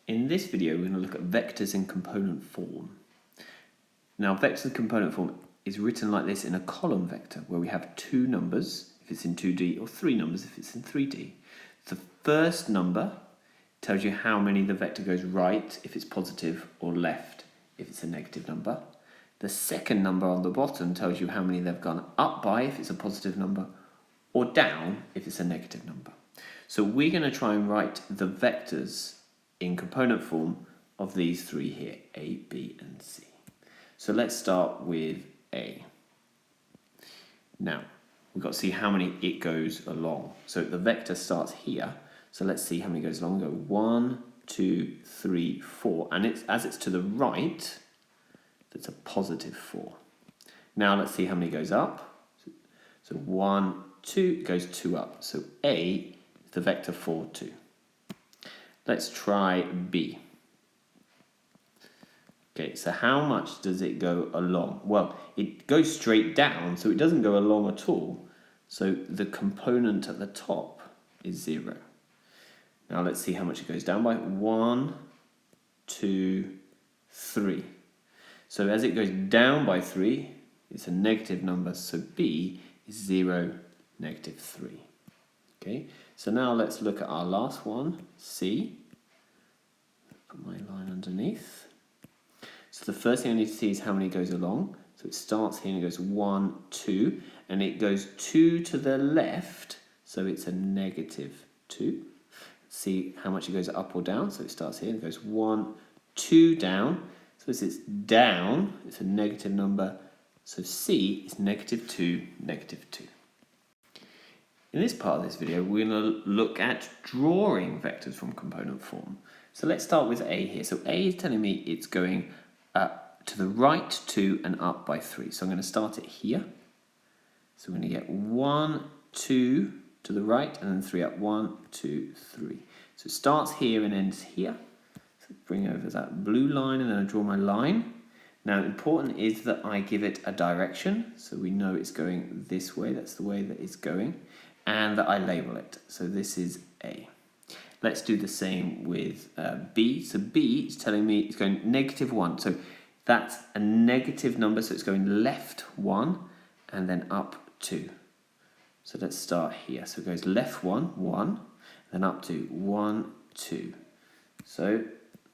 In this video, we're going to look at vectors in component form. Now, vectors in component form is written like this in a column vector, where we have two numbers, if it's in 2D, or three numbers, if it's in 3D. The first number tells you how many the vector goes right, if it's positive, or left, if it's a negative number. The second number on the bottom tells you how many they've gone up by, if it's a positive number, or down, if it's a negative number. So we're going to try and write the vectors in component form of these three here, A, B, and C. So let's start with A. Now, we've got to see how many it goes along. So the vector starts here. So let's see how many goes along. Go 1, 2, 3, 4. And as it's to the right, that's a positive 4. Now let's see how many goes up. So 1, 2, it goes 2 up. So A is the vector 4, 2. Let's try B. Okay, so how much does it go along? Well, it goes straight down, so it doesn't go along at all. So the component at the top is 0. Now let's see how much it goes down by. 1, 2, 3. So as it goes down by 3, it's a negative number, so B is 0, negative 3. Okay, so now let's look at our last one, C. Put my line underneath. So the first thing I need to see is how many goes along. So it starts here and it goes 1, 2, and it goes 2 to the left, so it's a negative 2. Let's see how much it goes up or down. So it starts here and goes 1, 2 down. So as it's down, it's a negative number. So C is negative 2, negative 2. In this part of this video, we're going to look at drawing vectors from component form. So let's start with A here. So A is telling me it's going to the right 2 and up by 3. So I'm going to start it here. So we're going to get 1, 2 to the right and then 3 up. 1, 2, 3. So it starts here and ends here. So bring over that blue line and then I draw my line. Now important is that I give it a direction. So we know it's going this way. That's the way that it's going. And that I label it. So this is A. Let's do the same with B. So B is telling me it's going negative 1. So that's a negative number, so it's going left 1 and then up 2. So let's start here. So it goes left 1, 1, then up 2, 1, 2. So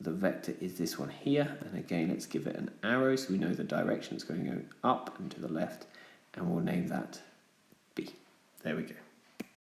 the vector is this one here. And again, let's give it an arrow so we know the direction it's going up and to the left. And we'll name that B. There we go.